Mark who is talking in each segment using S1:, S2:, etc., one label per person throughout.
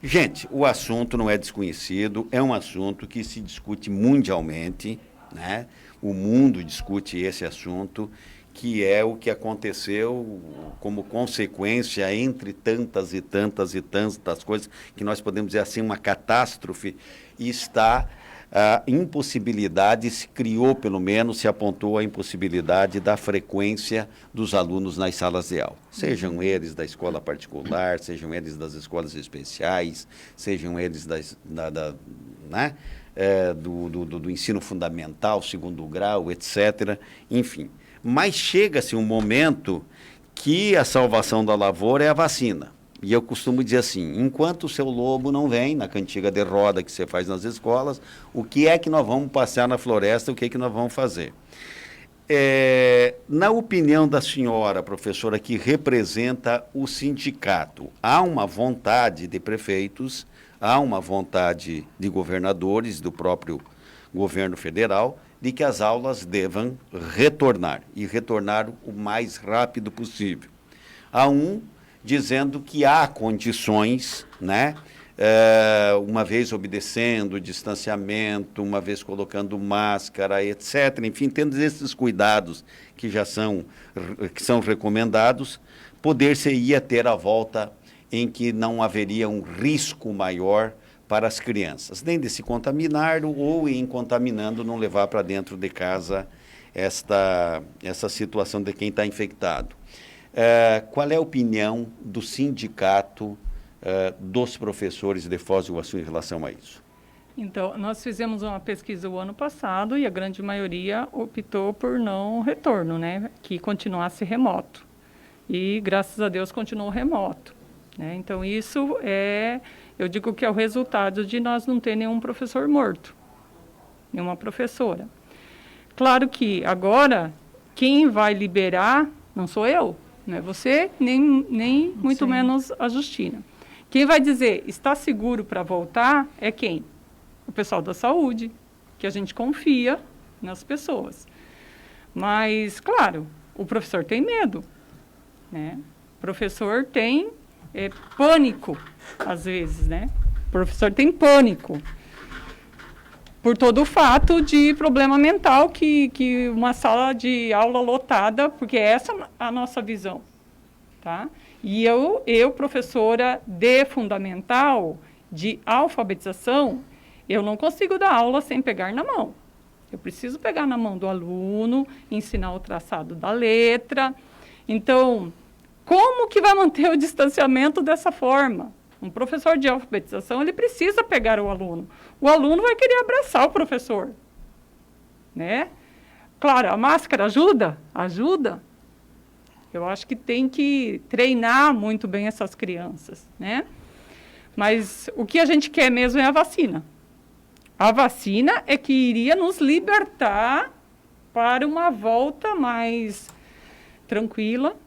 S1: Gente, o assunto não é desconhecido, é um assunto que se discute mundialmente, né? O mundo discute esse assunto, que é o que aconteceu como consequência, entre tantas e tantas e tantas coisas, que nós podemos dizer assim, uma catástrofe, e está a impossibilidade, se criou pelo menos, se apontou a impossibilidade da frequência dos alunos nas salas de aula. Sejam eles da escola particular, sejam eles das escolas especiais, sejam eles né? Do ensino fundamental, segundo grau, etc. Enfim. Mas chega-se um momento que a salvação da lavoura é a vacina. E eu costumo dizer assim, enquanto o seu lobo não vem, na cantiga de roda que você faz nas escolas, o que é que nós vamos passear na floresta, o que é que nós vamos fazer? Na opinião da senhora, professora, que representa o sindicato, há uma vontade de prefeitos, há uma vontade de governadores, do próprio governo federal, de que as aulas devam retornar, e retornar o mais rápido possível. Há dizendo que há condições, né? Uma vez obedecendo o distanciamento, uma vez colocando máscara, etc. Enfim, tendo esses cuidados que que são recomendados, poder-se-ia ter a volta em que não haveria um risco maior para as crianças, nem de se contaminar ou, em contaminando, não levar para dentro de casa essa situação de quem está infectado. Qual é a opinião do sindicato dos professores de Foz do Iguaçu em relação a isso?
S2: Então, nós fizemos uma pesquisa o ano passado e a grande maioria optou por não retorno, né? Que continuasse remoto. E, graças a Deus, continuou remoto, né? Então, isso eu digo que é o resultado de nós não ter nenhum professor morto, nenhuma professora. Claro que agora, quem vai liberar não sou eu, não é você, nem muito menos a Justina. Quem vai dizer está seguro para voltar é quem? O pessoal da saúde, que a gente confia nas pessoas. Mas, claro, o professor tem medo, né? O professor tem pânico, às vezes, né? O professor tem pânico por todo o fato de problema mental que uma sala de aula lotada, porque essa é a nossa visão, tá? E eu, professora de fundamental, de alfabetização, eu não consigo dar aula sem pegar na mão. Eu preciso pegar na mão do aluno, ensinar o traçado da letra. Então, como que vai manter o distanciamento dessa forma? Um professor de alfabetização, ele precisa pegar o aluno. O aluno vai querer abraçar o professor, né? Claro, a máscara ajuda? Ajuda. Eu acho que tem que treinar muito bem essas crianças, né? Mas o que a gente quer mesmo é a vacina. A vacina é que iria nos libertar para uma volta mais tranquila,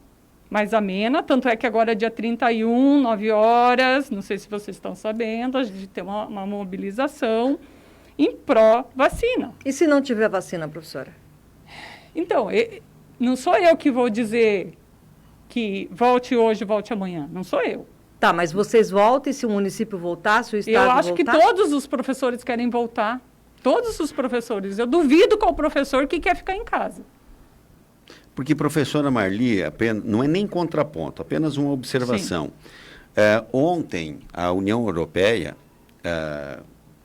S2: mais amena, tanto é que agora é dia 31, 9 horas, não sei se vocês estão sabendo, a gente tem uma mobilização em pró-vacina.
S3: E se não tiver vacina, professora?
S2: Então, não sou eu que vou dizer que volte hoje, volte amanhã, não sou eu.
S3: Tá, mas vocês voltam e se o município voltar, se o estado voltar?
S2: Eu acho que todos os professores querem voltar, todos os professores. Eu duvido qual professor que quer ficar em casa.
S1: Porque, professora Marli, não é nem contraponto, apenas uma observação. Ontem, a União Europeia,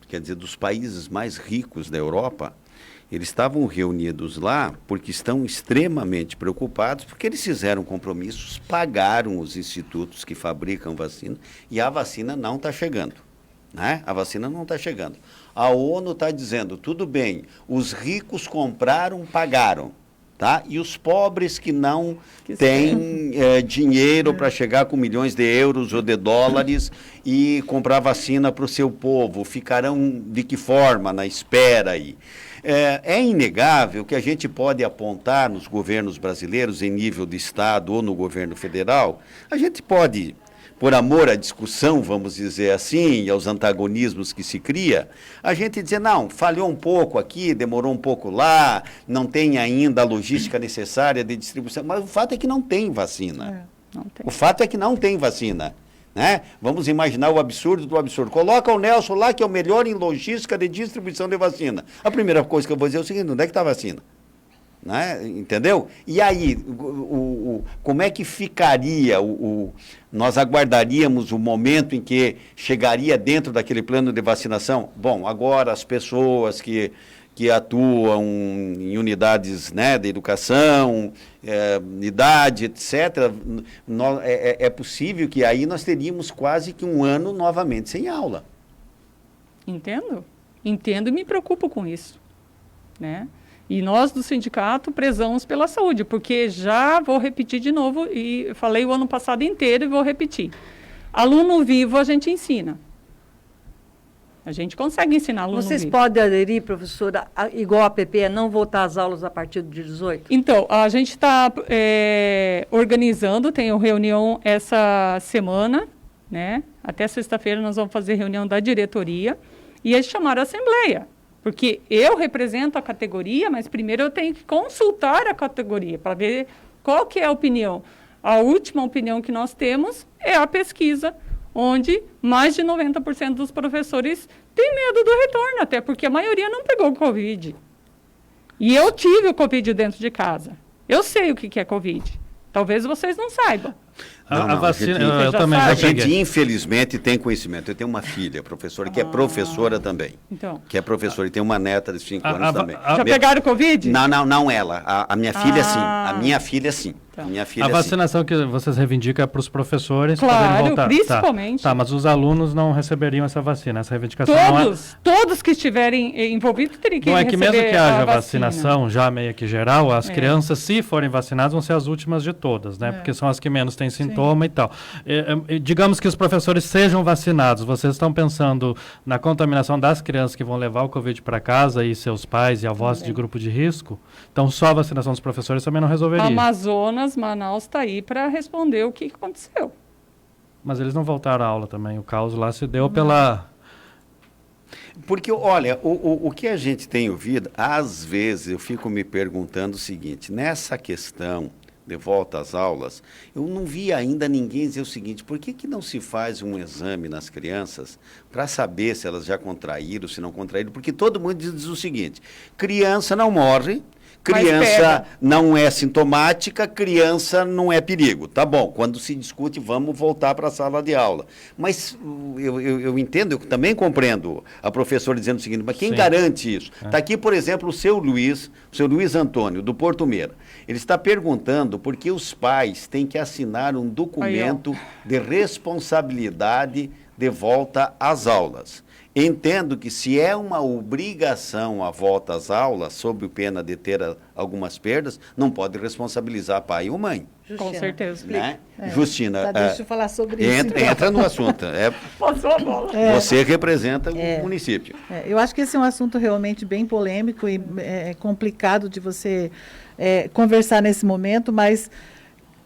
S1: quer dizer, dos países mais ricos da Europa, eles estavam reunidos lá porque estão extremamente preocupados, porque eles fizeram compromissos, pagaram os institutos que fabricam vacina, e a vacina não está chegando, né? A vacina não está chegando. A ONU está dizendo, tudo bem, os ricos compraram, pagaram. Tá? E os pobres que não têm dinheiro para chegar com milhões de euros ou de dólares e comprar vacina para o seu povo, ficarão de que forma na espera aí? É inegável que a gente pode apontar nos governos brasileiros, em nível de Estado ou no governo federal, a gente pode, por amor à discussão, vamos dizer assim, e aos antagonismos que se cria, a gente dizer, não, falhou um pouco aqui, demorou um pouco lá, não tem ainda a logística necessária de distribuição, mas o fato é que não tem vacina.
S2: Não tem.
S1: O fato é que não tem vacina. Né? Vamos imaginar o absurdo do absurdo. Coloca o Nelson lá, que é o melhor em logística de distribuição de vacina. A primeira coisa que eu vou dizer é o seguinte: onde é que está a vacina? Né? Entendeu? E aí, como é que ficaria, nós aguardaríamos o momento em que chegaria dentro daquele plano de vacinação? Bom, agora as pessoas que atuam em unidades, né, de educação, idade, etc., é possível que aí nós teríamos quase que um ano novamente sem aula.
S2: Entendo e me preocupo com isso, né? E nós do sindicato prezamos pela saúde, porque já vou repetir de novo, e falei o ano passado inteiro e vou repetir. Aluno vivo a gente ensina. A gente consegue ensinar aluno
S3: Vocês
S2: vivo.
S3: podem aderir, professora, igual a PP, não voltar às aulas a partir do dia 18?
S2: Então, a gente está organizando, tem reunião essa semana, né? Até sexta-feira nós vamos fazer reunião da diretoria, e eles chamaram a assembleia. Porque eu represento a categoria, mas primeiro eu tenho que consultar a categoria para ver qual que é a opinião. A última opinião que nós temos é a pesquisa, onde mais de 90% dos professores têm medo do retorno, até porque a maioria não pegou o Covid. E eu tive o Covid dentro de casa. Eu sei o que é Covid. Talvez vocês não saibam.
S1: A
S4: vacina,
S1: eu
S4: também
S1: a
S4: já
S1: gente,
S4: peguei.
S1: infelizmente, tem conhecimento. Eu tenho uma filha, professora, que é professora também.
S2: Então.
S1: Que é professora e tem uma neta de 5 anos também.
S2: Já pegaram o Covid?
S1: Não ela. A minha filha, sim. A minha filha, sim.
S2: Tá.
S1: A minha filha,
S4: A
S1: sim.
S4: vacinação que vocês reivindicam é para os professores
S2: Claro,
S4: poderem voltar.
S2: principalmente.
S4: Tá, mas os alunos não receberiam essa vacina. Essa reivindicação não é...
S2: Todos que estiverem envolvidos teriam que
S4: Não é que
S2: receber
S4: mesmo que
S2: a
S4: haja
S2: vacina.
S4: vacinação já meio que geral, as crianças, se forem vacinadas, vão ser as últimas de todas, né? Porque são as que menos têm sintoma e tal. Digamos que os professores sejam vacinados. Vocês estão pensando na contaminação das crianças que vão levar o Covid para casa e seus pais e avós de grupo de risco? Então, só a vacinação dos professores também não resolveria.
S2: Amazonas, Manaus está aí para responder o que aconteceu.
S4: Mas eles não voltaram à aula também. O caos lá se deu pela...
S1: Porque, olha, o que a gente tem ouvido, às vezes eu fico me perguntando o seguinte: nessa questão de volta às aulas, eu não vi ainda ninguém dizer o seguinte: por que não se faz um exame nas crianças para saber se elas já contraíram, se não contraíram? Porque todo mundo diz o seguinte: criança não morre, criança não é sintomática, criança não é perigo. Tá bom, quando se discute, vamos voltar para a sala de aula. Mas eu entendo, eu também compreendo a professora dizendo o seguinte: mas quem garante isso? Está aqui, por exemplo, o seu Luiz Antônio, do Porto Meira. Ele está perguntando por que os pais têm que assinar um documento de responsabilidade de volta às aulas. Entendo que se é uma obrigação a volta às aulas, sob pena de ter algumas perdas, não pode responsabilizar pai ou mãe.
S3: Justina,
S2: Com certeza.
S1: Né? Justina,
S5: Deixa eu falar sobre isso.
S1: entra no assunto.
S2: Passou a bola.
S1: Você representa o município.
S5: Eu acho que esse é um assunto realmente bem polêmico e complicado de você conversar nesse momento, mas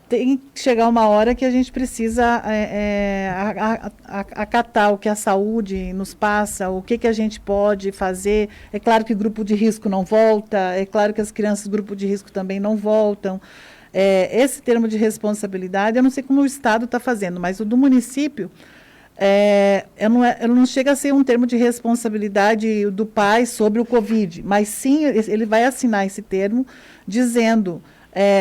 S5: tem que chegar uma hora que a gente precisa acatar o que a saúde nos passa, o que a gente pode fazer. É claro que grupo de risco não volta, é claro que as crianças do grupo de risco também não voltam. Esse termo de responsabilidade, eu não sei como o Estado está fazendo, mas o do município, não chega a ser um termo de responsabilidade do pai sobre o Covid, mas sim, ele vai assinar esse termo dizendo...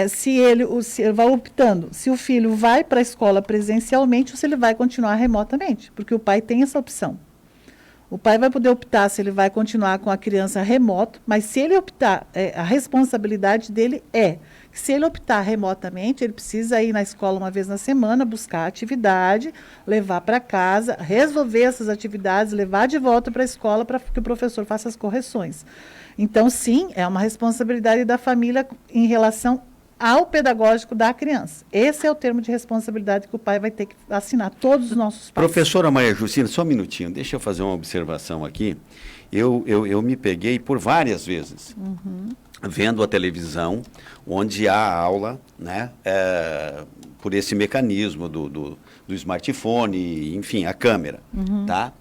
S5: se ele vai optando, se o filho vai para a escola presencialmente ou se ele vai continuar remotamente, porque o pai tem essa opção. O pai vai poder optar se ele vai continuar com a criança remoto, mas se ele optar, a responsabilidade dele se ele optar remotamente, ele precisa ir na escola uma vez na semana, buscar atividade, levar para casa, resolver essas atividades, levar de volta para a escola para que o professor faça as correções. Então, sim, é uma responsabilidade da família em relação ao pedagógico da criança. Esse é o termo de responsabilidade que o pai vai ter que assinar, todos os nossos pais.
S1: Professora Maria Justina, só um minutinho, deixa eu fazer uma observação aqui. Eu me peguei por várias vezes vendo a televisão, onde há aula, né, por esse mecanismo do smartphone, enfim, a câmera, tá?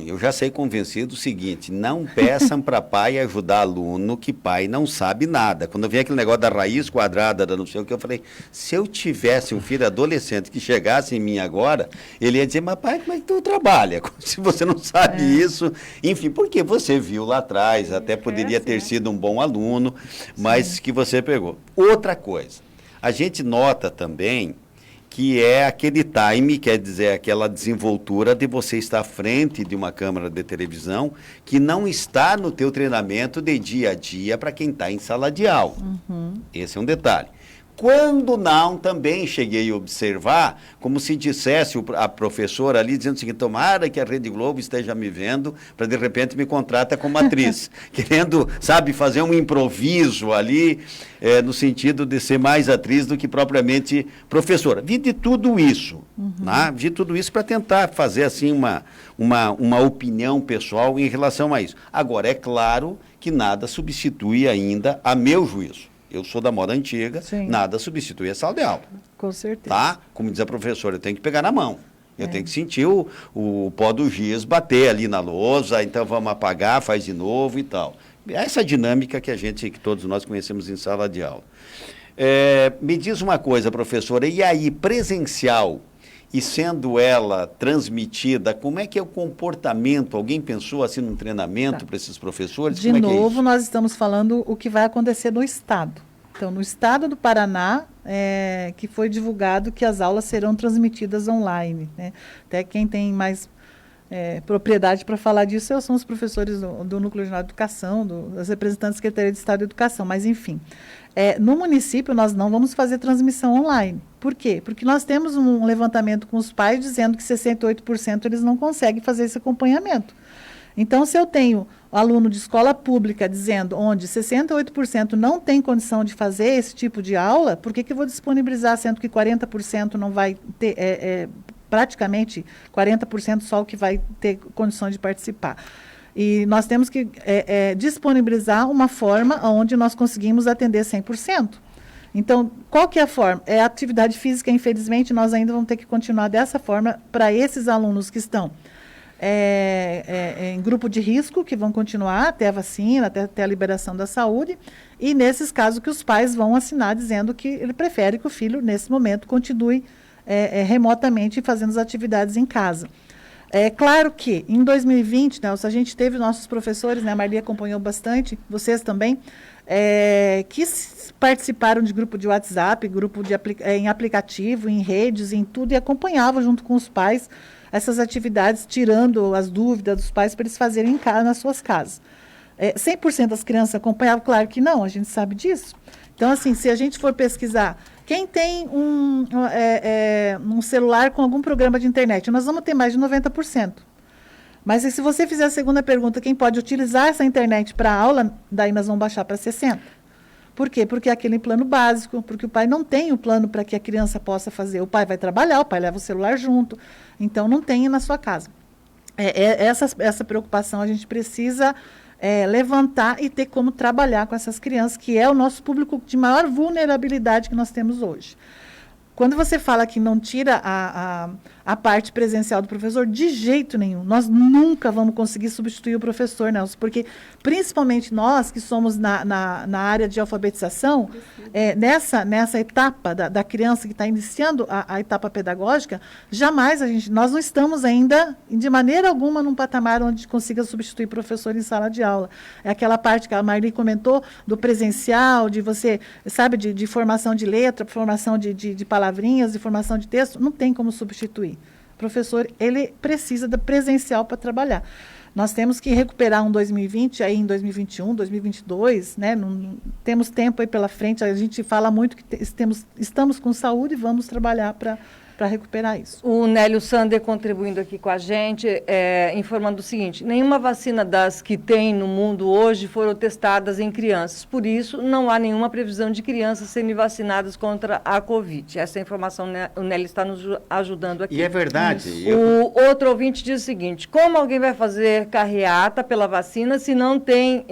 S1: Eu já sei convencido o seguinte, não peçam para pai ajudar aluno que pai não sabe nada. Quando eu vi aquele negócio da raiz quadrada, da não sei o que, eu falei, se eu tivesse um filho adolescente que chegasse em mim agora, ele ia dizer, mas pai, como é que tu trabalha? Se você não sabe isso, enfim, porque você viu lá atrás, até poderia ter sido um bom aluno, mas que você pegou. Outra coisa, a gente nota também que é aquele time, quer dizer, aquela desenvoltura de você estar à frente de uma câmera de televisão que não está no teu treinamento de dia a dia para quem está em sala de aula. Esse é um detalhe. Quando não, também cheguei a observar, como se dissesse a professora ali, dizendo o seguinte, tomara que a Rede Globo esteja me vendo, para de repente me contrata como atriz. Querendo, sabe, fazer um improviso ali, no sentido de ser mais atriz do que propriamente professora. Vi de tudo isso, né? Vi tudo isso para tentar fazer, assim, uma opinião pessoal em relação a isso. Agora, é claro que nada substitui ainda, a meu juízo. Eu sou da moda antiga,
S5: Sim.
S1: nada substitui a sala de aula.
S5: Com certeza.
S1: Tá? Como diz a professora, eu tenho que pegar na mão. Eu tenho que sentir o pó do giz bater ali na lousa, então vamos apagar, faz de novo e tal. Essa dinâmica que todos nós conhecemos em sala de aula. Me diz uma coisa, professora, e aí, presencial, e sendo ela transmitida, como é que é o comportamento? Alguém pensou assim num treinamento para esses professores?
S5: De
S1: como é que é
S5: novo,
S1: isso?
S5: nós estamos falando o que vai acontecer no Estado. Então, no Estado do Paraná, que foi divulgado que as aulas serão transmitidas online, né? Até quem tem mais propriedade para falar disso são os professores do Núcleo Regional de Educação, das representantes da Secretaria de Estado de Educação, mas enfim. No município, nós não vamos fazer transmissão online. Por quê? Porque nós temos um levantamento com os pais dizendo que 68% eles não conseguem fazer esse acompanhamento. Então, se eu tenho aluno de escola pública dizendo onde 68% não tem condição de fazer esse tipo de aula, por que eu vou disponibilizar, sendo que 40% não vai ter, praticamente 40% só o que vai ter condições de participar? E nós temos que disponibilizar uma forma onde nós conseguimos atender 100%. Então, qual que é a forma? É a atividade física, infelizmente, nós ainda vamos ter que continuar dessa forma para esses alunos que estão em grupo de risco, que vão continuar até a vacina, até a liberação da saúde, e nesses casos que os pais vão assinar dizendo que ele prefere que o filho, nesse momento, continue remotamente fazendo as atividades em casa. É claro que em 2020, Nelson, a gente teve nossos professores, né, a Marli acompanhou bastante, vocês também, que participaram de grupo de WhatsApp, grupo em aplicativo, em redes, em tudo, e acompanhavam junto com os pais essas atividades, tirando as dúvidas dos pais para eles fazerem em casa, nas suas casas. 100% das crianças acompanhavam? Claro que não, a gente sabe disso. Então, assim, se a gente for pesquisar, quem tem um celular com algum programa de internet, nós vamos ter mais de 90%. Mas se você fizer a segunda pergunta, quem pode utilizar essa internet para aula, daí nós vamos baixar para 60%. Por quê? Porque é aquele plano básico, porque o pai não tem o plano para que a criança possa fazer. O pai vai trabalhar, o pai leva o celular junto, então não tem na sua casa. Essa preocupação a gente precisa levantar e ter como trabalhar com essas crianças, que é o nosso público de maior vulnerabilidade que nós temos hoje. Quando você fala que não tira a parte presencial do professor, de jeito nenhum. Nós nunca vamos conseguir substituir o professor, Nelson, porque principalmente nós que somos na área de alfabetização, nessa etapa da criança que está iniciando a etapa pedagógica, jamais nós não estamos ainda, de maneira alguma, num patamar onde consiga substituir professor em sala de aula. É aquela parte que a Marli comentou do presencial, de você, sabe, de formação de letra, formação de palavrinhas, de formação de texto, não tem como substituir. O professor, ele precisa da presencial para trabalhar. Nós temos que recuperar um 2020 aí em 2021, 2022, né? Temos tempo aí pela frente, a gente fala muito que estamos com saúde e vamos trabalhar para recuperar isso.
S3: O Nélio Sander contribuindo aqui com a gente, informando o seguinte: nenhuma vacina das que tem no mundo hoje foram testadas em crianças, por isso não há nenhuma previsão de crianças serem vacinadas contra a Covid. Essa informação o Nélio está nos ajudando aqui.
S1: E é verdade.
S3: O outro ouvinte diz o seguinte: como alguém vai fazer carreata pela vacina se não tem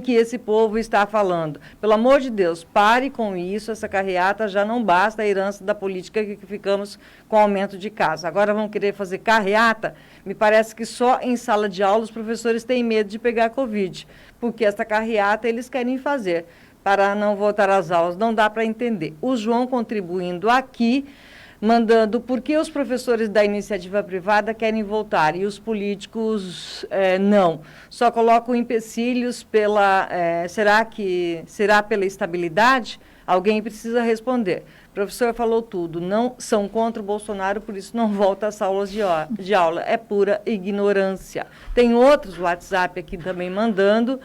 S3: que esse povo está falando? Pelo amor de Deus, pare com isso, essa carreata já não basta a herança da política que ficamos com aumento de casos. Agora vão querer fazer carreata, me parece que só em sala de aula os professores têm medo de pegar Covid, porque essa carreata eles querem fazer para não voltar às aulas, não dá para entender. O João contribuindo aqui, mandando por que os professores da iniciativa privada querem voltar e os políticos não. Só colocam empecilhos pela... será pela estabilidade? Alguém precisa responder. O professor falou tudo, não são contra o Bolsonaro, por isso não volta às aulas de aula. É pura ignorância. Tem outros WhatsApp aqui também mandando...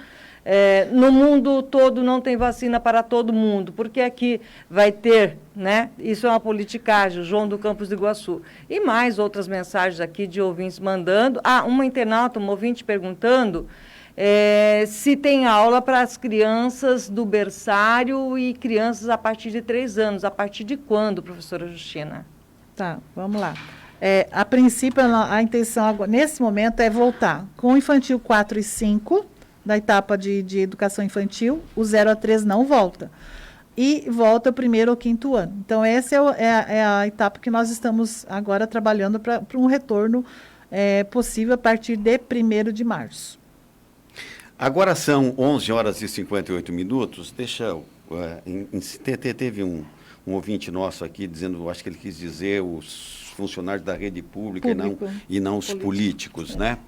S3: no mundo todo não tem vacina para todo mundo, porque aqui vai ter, né? Isso é uma politicagem, o João do Campos do Iguaçu. E mais outras mensagens aqui de ouvintes mandando. Uma internauta, um ouvinte perguntando se tem aula para as crianças do berçário e crianças a partir de 3 anos. A partir de quando, professora Justina?
S5: Tá, vamos lá. A princípio, a intenção agora, nesse momento é voltar com o infantil 4 e 5, da etapa de educação infantil, o 0 a 3 não volta. E volta o 1º ou 5º ano. Então, essa é a etapa que nós estamos agora trabalhando para um retorno possível a partir de 1º de março.
S1: Agora são 11 horas e 58 minutos. Deixa eu... teve um ouvinte nosso aqui dizendo, acho que ele quis dizer os funcionários da rede pública e não os políticos, né?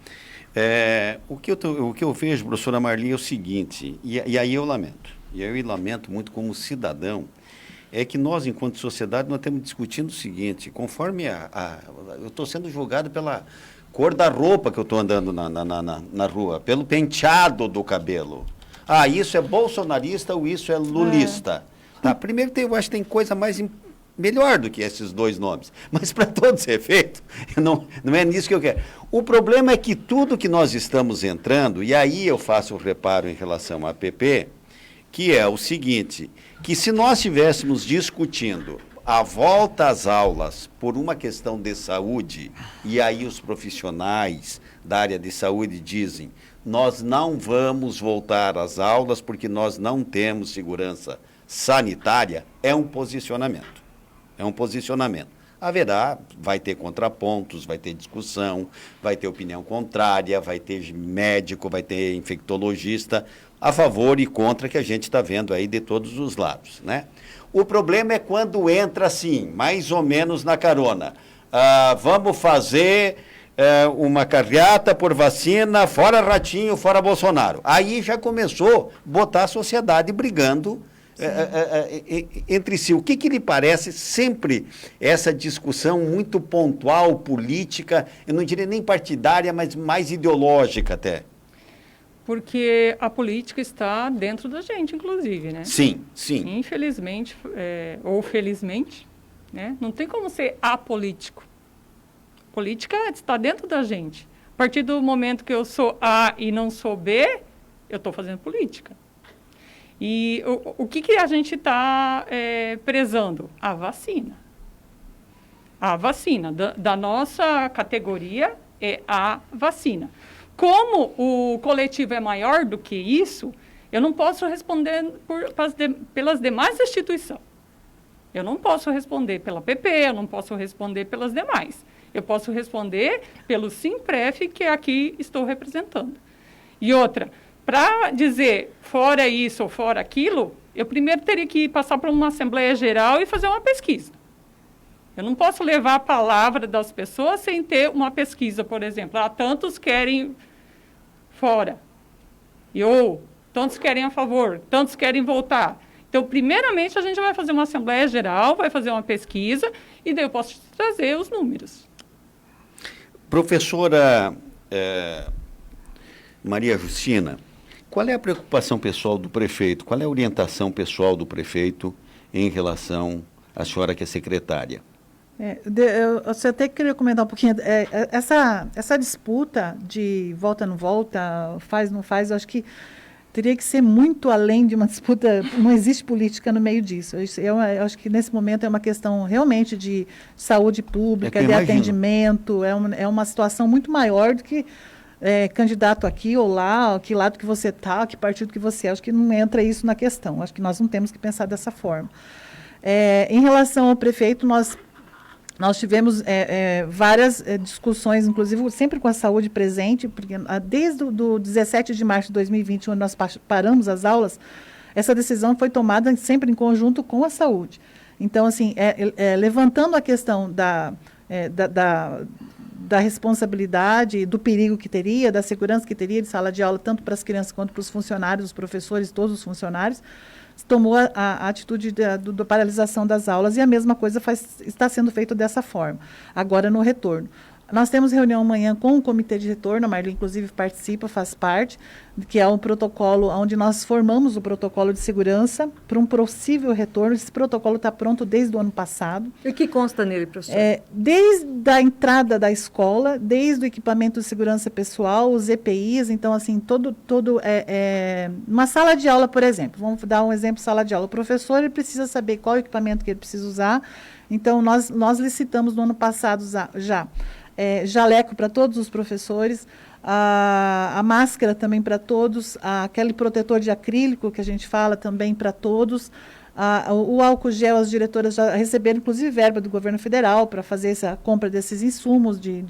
S1: O que eu vejo, professora Marli, é o seguinte, e aí eu lamento muito como cidadão, é que nós, enquanto sociedade, nós estamos discutindo o seguinte, conforme eu estou sendo julgado pela cor da roupa que eu estou andando na rua, pelo penteado do cabelo. Isso é bolsonarista ou isso é lulista. Tá? Primeiro, eu acho que tem coisa melhor do que esses 2 nomes. Mas, para todos os efeitos, não é nisso que eu quero. O problema é que tudo que nós estamos entrando, e aí eu faço o reparo em relação à APP, que é o seguinte, que se nós estivéssemos discutindo a volta às aulas por uma questão de saúde, e aí os profissionais da área de saúde dizem, nós não vamos voltar às aulas porque nós não temos segurança sanitária, é um posicionamento. Vai ter contrapontos, vai ter discussão, vai ter opinião contrária, vai ter médico, vai ter infectologista, a favor e contra, que a gente está vendo aí de todos os lados, né? O problema é quando entra assim, mais ou menos na carona. Vamos fazer uma carreata por vacina, fora Ratinho, fora Bolsonaro. Aí já começou a botar a sociedade brigando entre si. O que lhe parece sempre essa discussão muito pontual, política, eu não diria nem partidária, mas mais ideológica até?
S2: Porque a política está dentro da gente, inclusive, né?
S1: Sim.
S2: Infelizmente, ou felizmente, né? Não tem como ser apolítico. Política está dentro da gente. A partir do momento que eu sou A e não sou B, eu estou fazendo política. E o que a gente está prezando? A vacina. A vacina. Da nossa categoria é a vacina. Como o coletivo é maior do que isso, eu não posso responder pelas demais instituições. Eu não posso responder pela PP, eu não posso responder pelas demais. Eu posso responder pelo Simpref, que aqui estou representando. E outra, para dizer fora isso ou fora aquilo, eu primeiro teria que passar por uma Assembleia Geral e fazer uma pesquisa. Eu não posso levar a palavra das pessoas sem ter uma pesquisa, por exemplo. Tantos querem fora, ou tantos querem a favor, tantos querem voltar. Então, primeiramente, a gente vai fazer uma Assembleia Geral, vai fazer uma pesquisa, e daí eu posso trazer os números.
S1: Professora Maria Justina, qual é a preocupação pessoal do prefeito? Qual é a orientação pessoal do prefeito em relação à senhora que é secretária?
S5: Eu até queria comentar um pouquinho. Essa disputa de volta, não volta, faz, não faz, eu acho que teria que ser muito além de uma disputa, não existe política no meio disso. Eu acho que nesse momento é uma questão realmente de saúde pública, de atendimento, é uma situação muito maior do que candidato aqui ou lá, que lado que você está, que partido que você é. Acho que não entra isso na questão, acho que nós não temos que pensar dessa forma. Em relação ao prefeito, nós Nós tivemos várias discussões, inclusive sempre com a saúde presente, porque desde o 17 de março de 2020, onde nós paramos as aulas, essa decisão foi tomada sempre em conjunto com a saúde. Então, assim, levantando a questão da responsabilidade, do perigo que teria, da segurança que teria de sala de aula, tanto para as crianças quanto para os funcionários, os professores, todos os funcionários, tomou a atitude da paralisação das aulas, e a mesma coisa está sendo feito dessa forma, agora no retorno. Nós temos reunião amanhã com o comitê de retorno, a Marli, inclusive, participa, faz parte, que é um protocolo onde nós formamos o protocolo de segurança para um possível retorno. Esse protocolo está pronto desde o ano passado.
S3: E o que consta nele, professor?
S5: Desde a entrada da escola, desde o equipamento de segurança pessoal, os EPIs, então, assim, uma sala de aula, por exemplo, vamos dar um exemplo, sala de aula. O professor, ele precisa saber qual equipamento que ele precisa usar, então, nós licitamos no ano passado já jaleco para todos os professores, a máscara também para todos, aquele protetor de acrílico que a gente fala também para todos, o álcool gel, as diretoras já receberam, inclusive, verba do governo federal para fazer essa compra desses insumos de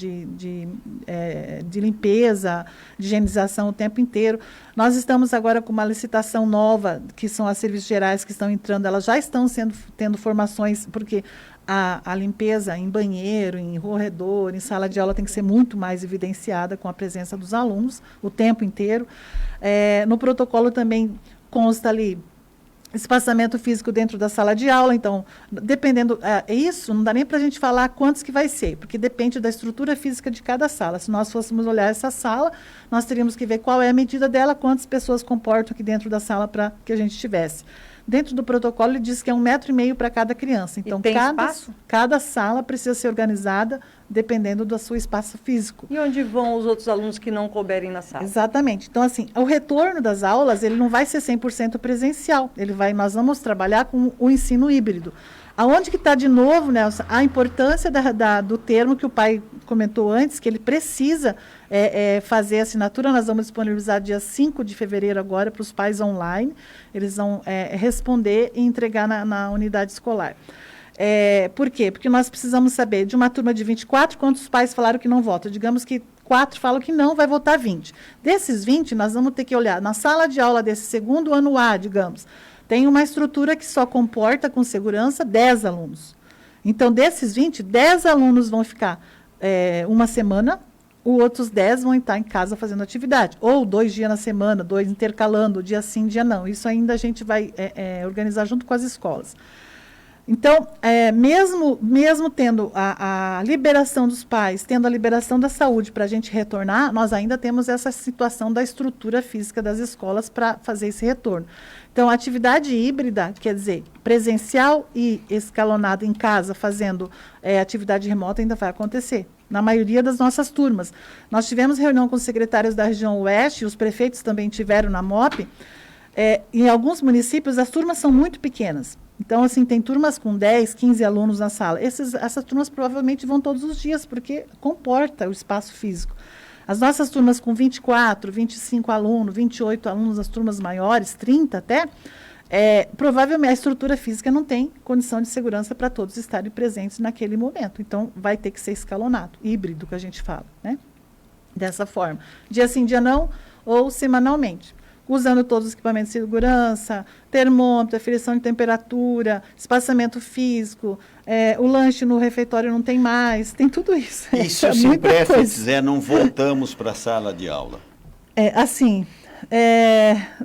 S5: limpeza, de higienização o tempo inteiro. Nós estamos agora com uma licitação nova, que são as serviços gerais que estão entrando, elas já estão tendo formações, porque a limpeza em banheiro, em corredor, em sala de aula tem que ser muito mais evidenciada com a presença dos alunos o tempo inteiro. No protocolo também consta ali espaçamento físico dentro da sala de aula, então, dependendo, isso não dá nem para a gente falar quantos que vai ser, porque depende da estrutura física de cada sala. Se nós fôssemos olhar essa sala, nós teríamos que ver qual é a medida dela, quantas pessoas comportam aqui dentro da sala para que a gente tivesse. Dentro do protocolo, ele diz que é 1,5 metro para cada criança. Então, cada sala precisa ser organizada dependendo do seu espaço físico.
S3: E onde vão os outros alunos que não couberem na sala?
S5: Exatamente. Então, assim, o retorno das aulas, ele não vai ser 100% presencial. Nós vamos trabalhar com o ensino híbrido. Aonde que está, de novo, Nelson, a importância do termo que o pai comentou antes, que ele precisa fazer a assinatura. Nós vamos disponibilizar dia 5 de fevereiro agora para os pais online. Eles vão responder e entregar na unidade escolar. Por quê? Porque nós precisamos saber, de uma turma de 24, quantos pais falaram que não votam. Digamos que 4 falam que não, vai votar 20. Desses 20, nós vamos ter que olhar na sala de aula desse segundo ano A, digamos, tem uma estrutura que só comporta com segurança 10 alunos. Então, desses 20, 10 alunos vão ficar uma semana, os outros 10 vão estar em casa fazendo atividade. Ou 2 dias na semana, 2 intercalando, dia sim, dia não. Isso ainda a gente vai organizar junto com as escolas. Então, mesmo tendo a liberação dos pais, tendo a liberação da saúde para a gente retornar, nós ainda temos essa situação da estrutura física das escolas para fazer esse retorno. Então, a atividade híbrida, quer dizer, presencial e escalonada em casa, fazendo atividade remota, ainda vai acontecer, na maioria das nossas turmas. Nós tivemos reunião com os secretários da região oeste, os prefeitos também tiveram na MOP. Em alguns municípios, as turmas são muito pequenas. Então, assim, tem turmas com 10, 15 alunos na sala. Essas turmas provavelmente vão todos os dias, porque comporta o espaço físico. As nossas turmas com 24, 25 alunos, 28 alunos, as turmas maiores, 30 até, provavelmente a estrutura física não tem condição de segurança para todos estarem presentes naquele momento. Então, vai ter que ser escalonado, híbrido, que a gente fala, né? Dessa forma. Dia sim, dia não, ou semanalmente. Usando todos os equipamentos de segurança, termômetro, aferição de temperatura, espaçamento físico, o lanche no refeitório não tem mais, tem tudo isso.
S1: E se o Simpref quiser, não voltamos para a sala de aula?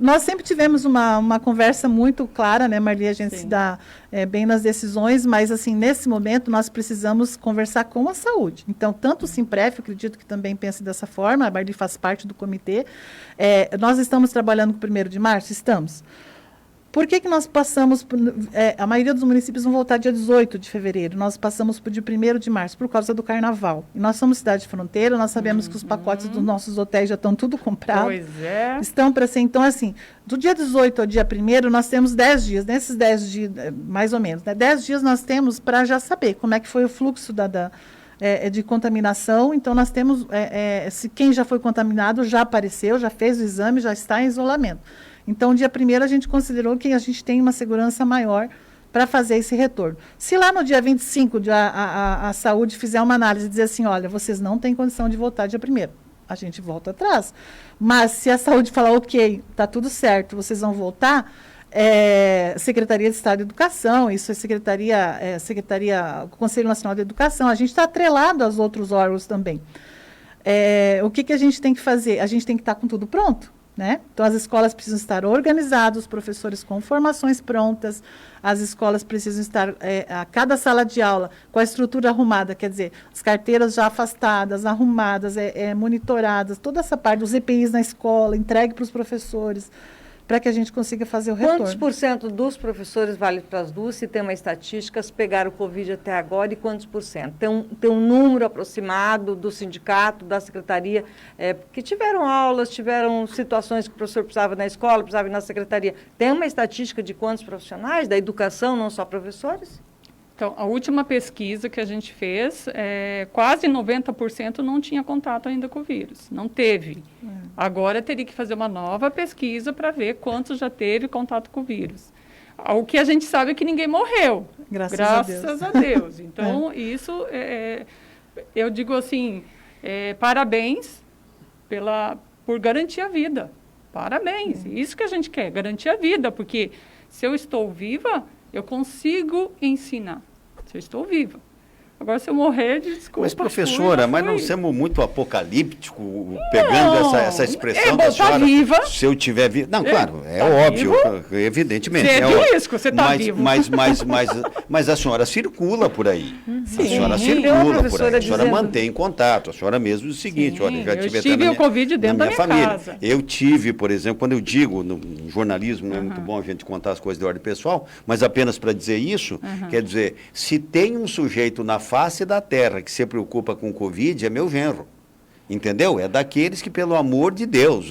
S5: Nós sempre tivemos uma conversa muito clara, né, Marli? A gente se dá bem nas decisões, mas, assim, nesse momento, nós precisamos conversar com a saúde. Então, tanto o Simpref, eu acredito que também pense dessa forma, a Marli faz parte do comitê. Nós estamos trabalhando com o 1º de março? Estamos. Por que nós passamos, a maioria dos municípios vão voltar dia 18 de fevereiro, nós passamos para o dia 1º de março, por causa do carnaval. E nós somos cidade de fronteira, nós sabemos que os pacotes dos nossos hotéis já estão tudo comprados.
S2: Pois é.
S5: Estão para ser, então, assim, do dia 18 ao dia 1º, nós temos 10 dias. Nesses 10 dias, mais ou menos, né, 10 dias nós temos para já saber como é que foi o fluxo de contaminação. Então, nós temos, se quem já foi contaminado já apareceu, já fez o exame, já está em isolamento. Então, dia 1º, a gente considerou que a gente tem uma segurança maior para fazer esse retorno. Se lá no dia 25 a saúde fizer uma análise e dizer assim, olha, vocês não têm condição de voltar dia 1º, a gente volta atrás. Mas se a saúde falar, ok, está tudo certo, vocês vão voltar, Secretaria de Estado de Educação, isso é Secretaria, Conselho Nacional de Educação, a gente está atrelado aos outros órgãos também. O que a gente tem que fazer? A gente tem que estar com tudo pronto, né? Então, as escolas precisam estar organizadas, os professores com formações prontas, as escolas precisam estar, a cada sala de aula, com a estrutura arrumada, quer dizer, as carteiras já afastadas, arrumadas, monitoradas, toda essa parte dos EPIs na escola, entregue para os professores, para que a gente consiga fazer o retorno.
S3: Quantos por cento dos professores, vale para as duas, se tem uma estatística, pegaram o Covid até agora e quantos por cento? Tem um número aproximado do sindicato, da secretaria, que tiveram aulas, tiveram situações que o professor precisava na escola, precisava ir na secretaria. Tem uma estatística de quantos profissionais da educação, não só professores?
S2: Então, a última pesquisa que a gente fez, quase 90% não tinha contato ainda com o vírus. Não teve. Agora teria que fazer uma nova pesquisa para ver quantos já teve contato com o vírus. O que a gente sabe é que ninguém morreu. Graças a Deus. Então, isso, eu digo assim, parabéns por garantir a vida. Parabéns. Isso que a gente quer, garantir a vida. Porque se eu estou viva, eu consigo ensinar. Se eu estou viva. Agora, se eu morrer, desculpa.
S1: Mas, professora, mas não somos muito apocalíptico pegando essa expressão da senhora?
S2: Viva.
S1: Se eu tiver vivo. Não, claro, é óbvio, evidentemente.
S2: Você é risco, você está vivo.
S1: Mas a senhora circula por aí.
S2: Sim.
S1: A senhora circula por aí. A senhora mantém contato. A senhora mesmo diz o seguinte, olha, já tive até
S2: o Covid dentro da minha
S1: família.
S2: casa.
S1: Eu tive, por exemplo, quando eu digo, no jornalismo, não é muito bom a gente contar as coisas de ordem pessoal, mas apenas para dizer isso, quer dizer, se tem um sujeito na face da terra que se preocupa com o Covid, é meu genro. Entendeu? É daqueles que, pelo amor de Deus,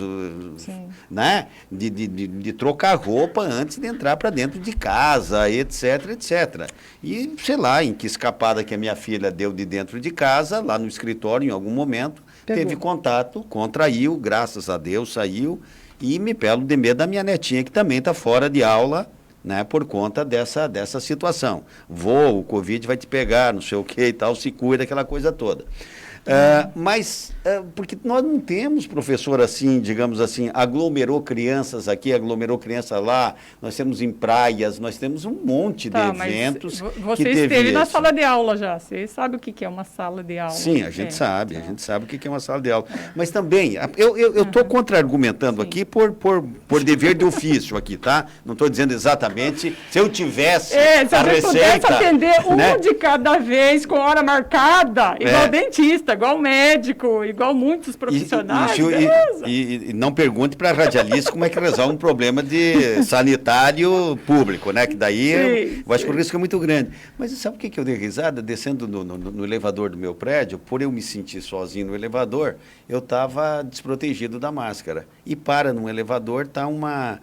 S1: né? De trocar roupa antes de entrar para dentro de casa, etc, etc. E, sei lá, em que escapada que a minha filha deu de dentro de casa, lá no escritório, em algum momento, teve contato, contraiu, graças a Deus, saiu, e me pelo de medo da minha netinha, que também está fora de aula, né, por conta dessa situação. O Covid vai te pegar, não sei o que e tal, se cuida, aquela coisa toda. Porque nós não temos professor assim, digamos assim, aglomerou crianças aqui, aglomerou crianças lá, nós temos em praias, nós temos um monte de eventos.
S2: Você esteve na sala de aula já, você sabe o que é uma sala de aula.
S1: Sim, a gente sabe o que é uma sala de aula. Mas também, eu estou contra-argumentando aqui por dever de ofício aqui, tá? Não estou dizendo exatamente, se eu tivesse
S2: se a gente pudesse atender
S1: né?
S2: de cada vez, com hora marcada, igual dentista, igual médico, igual muitos profissionais.
S1: E não pergunte para radialista como é que resolve um problema de sanitário público, né? Que daí eu acho que o risco é muito grande. Mas sabe o que eu dei risada? Descendo no elevador do meu prédio, por eu me sentir sozinho no elevador, eu estava desprotegido da máscara. E num elevador está uma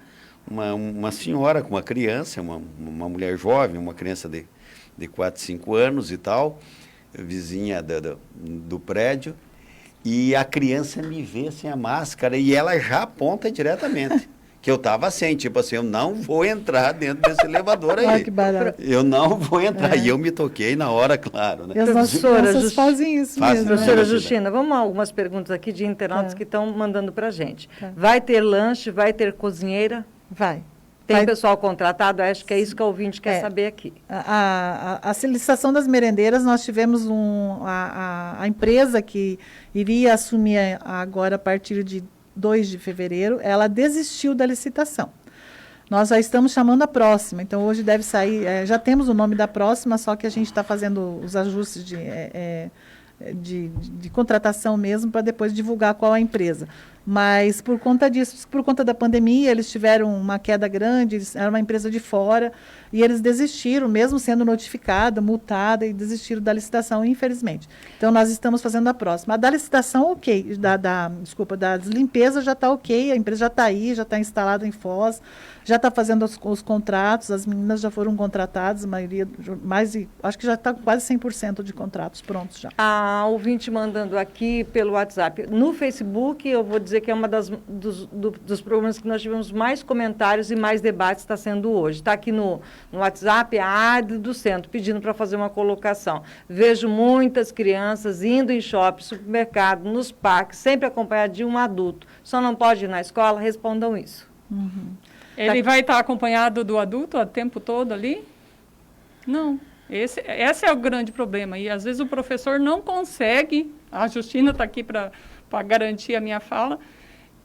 S1: senhora com uma criança, uma mulher jovem, uma criança de 4, 5 anos e tal, vizinha do prédio, e a criança me vê sem a máscara e ela já aponta diretamente que eu estava sem, tipo assim, eu não vou entrar dentro desse elevador aí.
S5: Olha que barato.
S1: Eu não vou entrar. E eu me toquei na hora, claro. Né?
S5: E as nossas crianças fazem isso mesmo.
S3: Professora Justina, vamos a algumas perguntas aqui de internautas que estão mandando para a gente. Vai ter lanche, vai ter cozinheira?
S5: Vai.
S3: Tem pessoal contratado? Acho que é isso que o ouvinte quer saber aqui.
S5: A licitação das merendeiras, nós tivemos a empresa que iria assumir agora a partir de 2 de fevereiro, ela desistiu da licitação. Nós já estamos chamando a próxima, então hoje deve sair, já temos o nome da próxima, só que a gente está fazendo os ajustes de contratação mesmo, para depois divulgar qual é a empresa. Mas por conta disso, por conta da pandemia, eles tiveram uma queda grande, era uma empresa de fora, e eles desistiram, mesmo sendo notificada, multada, e desistiram da licitação, infelizmente. Então, nós estamos fazendo a próxima. A da licitação, ok, das limpezas já está ok, a empresa já está aí, já está instalada em Foz, já está fazendo os contratos, as meninas já foram contratadas, a maioria, acho que já está quase 100% de contratos prontos já.
S3: A ouvinte mandando aqui pelo WhatsApp. No Facebook, eu vou dizer dizer que é uma dos programas que nós tivemos mais comentários e mais debates está sendo hoje. Está aqui no WhatsApp a Adri do Centro, pedindo para fazer uma colocação. Vejo muitas crianças indo em shopping, supermercado, nos parques, sempre acompanhado de um adulto. Só não pode ir na escola? Respondam isso.
S2: Ele vai estar acompanhado do adulto o tempo todo ali? Não. Esse é o grande problema. E, às vezes, o professor não consegue, a Justina está aqui para garantir a minha fala,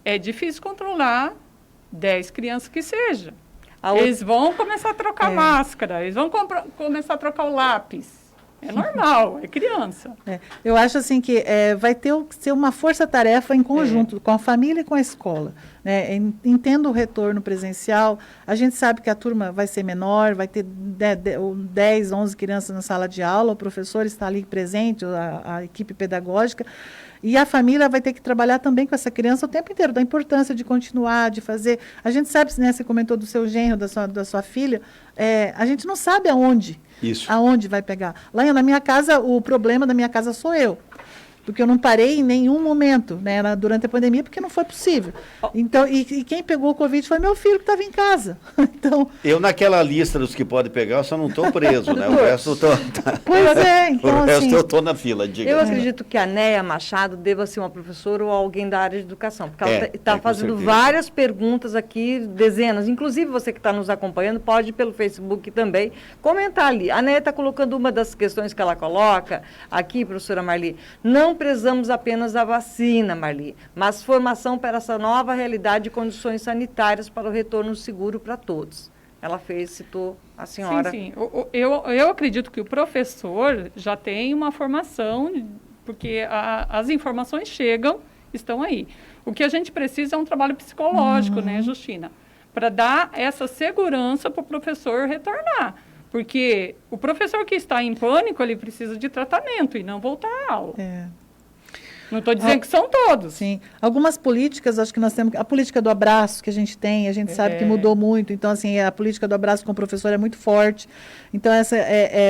S2: é difícil controlar 10 crianças que seja. Eles vão começar a trocar máscara, eles vão começar a trocar o lápis. É normal, é criança.
S5: Eu acho assim que vai ter que ser uma força-tarefa em conjunto, com a família e com a escola. Né? Entendo o retorno presencial, a gente sabe que a turma vai ser menor, vai ter 10, 11 crianças na sala de aula, o professor está ali presente, a equipe pedagógica, e a família vai ter que trabalhar também com essa criança o tempo inteiro, da importância de continuar, de fazer. A gente sabe, né, você comentou do seu genro, da sua filha, a gente não sabe aonde.
S1: Isso.
S5: Aonde vai pegar. Lá na minha casa, o problema da minha casa sou eu. Porque eu não parei em nenhum momento, né, durante a pandemia, porque não foi possível. Então, e quem pegou o Covid foi meu filho, que estava em casa. Então,
S1: eu, naquela lista dos que podem pegar, eu só não estou preso, né? O resto eu estou...
S5: Pois é, então
S1: o resto
S5: assim...
S1: eu estou na fila, diga.
S3: Eu acredito que a Néia Machado deva ser uma professora ou alguém da área de educação, porque ela está
S1: com
S3: fazendo
S1: certeza.
S3: várias perguntas aqui, dezenas. Inclusive, você que está nos acompanhando, pode, pelo Facebook também, comentar ali. A Néia está colocando uma das questões que ela coloca aqui, professora Marli. Não precisamos apenas da vacina, Marli, mas formação para essa nova realidade de condições sanitárias para o retorno seguro para todos. Ela citou a senhora.
S2: Sim. Eu acredito que o professor já tem uma formação, porque as informações chegam, estão aí. O que a gente precisa é um trabalho psicológico, né, Justina? Para dar essa segurança para o professor retornar. Porque o professor que está em pânico, ele precisa de tratamento e não voltar à aula. Não estou dizendo que são todos.
S5: Sim. Algumas políticas, acho que nós temos... A política do abraço que a gente tem, a gente sabe que mudou muito. Então, assim, a política do abraço com o professor é muito forte. Então,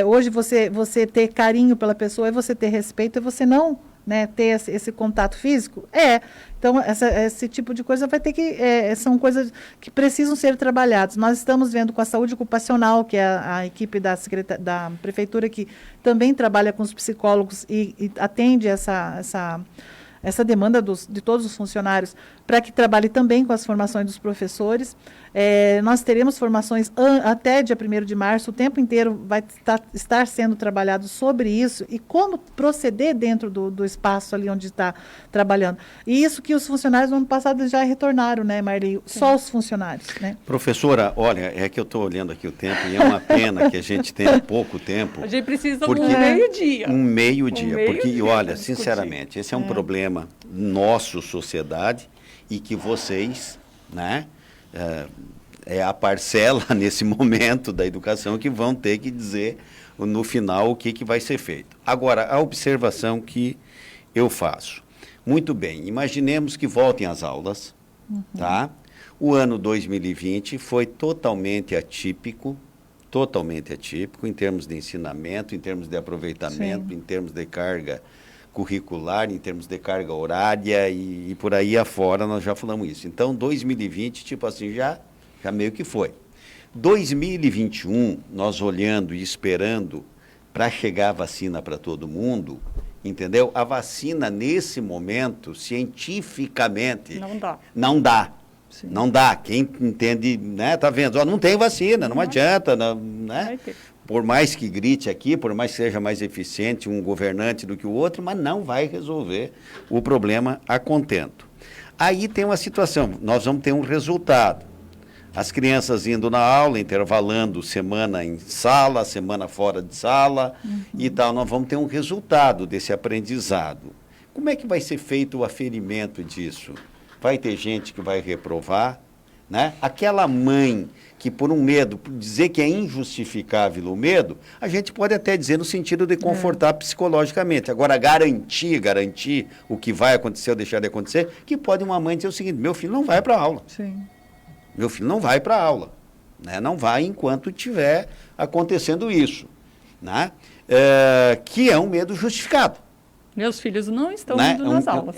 S5: hoje, você ter carinho pela pessoa é você ter respeito, é você não... Né, ter esse contato físico? Então, esse tipo de coisa vai ter que... são coisas que precisam ser trabalhadas. Nós estamos vendo com a saúde ocupacional, que é a equipe da prefeitura, que também trabalha com os psicólogos e atende essa demanda de todos os funcionários, para que trabalhe também com as formações dos professores. Nós teremos formações até dia 1º de março, o tempo inteiro vai estar sendo trabalhado sobre isso e como proceder dentro do espaço ali onde está trabalhando. E isso que os funcionários no ano passado já retornaram, né, Marli? Só os funcionários, né?
S1: Professora, olha, é que eu estou olhando aqui o tempo e é uma pena que a gente tenha pouco tempo.
S2: A gente precisa de um meio-dia.
S1: Um meio-dia, porque, olha, sinceramente, esse é um problema nosso, sociedade, e que vocês, né, é a parcela nesse momento da educação que vão ter que dizer no final o que vai ser feito. Agora, a observação que eu faço. Muito bem, imaginemos que voltem às aulas, tá? O ano 2020 foi totalmente atípico em termos de ensinamento, em termos de aproveitamento, em termos de carga curricular, em termos de carga horária e por aí afora, nós já falamos isso. Então, 2020, tipo assim, já meio que foi. 2021, nós olhando e esperando para chegar a vacina para todo mundo, entendeu? A vacina, nesse momento, cientificamente... Não dá. Sim. Não dá. Quem entende, né, tá vendo? Não tem vacina, não adianta, né? Por mais que grite aqui, por mais que seja mais eficiente um governante do que o outro, mas não vai resolver o problema a contento. Aí tem uma situação, nós vamos ter um resultado. As crianças indo na aula, intervalando semana em sala, semana fora de sala e tal, nós vamos ter um resultado desse aprendizado. Como é que vai ser feito o aferimento disso? Vai ter gente que vai reprovar, né? Aquela mãe que por um medo, por dizer que é injustificável o medo, a gente pode até dizer no sentido de confortar psicologicamente. Agora, garantir o que vai acontecer ou deixar de acontecer, que pode uma mãe dizer o seguinte, meu filho não vai para a aula.
S5: Sim.
S1: Meu filho não vai para a aula. Né? Não vai enquanto estiver acontecendo isso. Né? Que é um medo justificado.
S2: Meus filhos não estão
S1: né?
S2: indo nas aulas.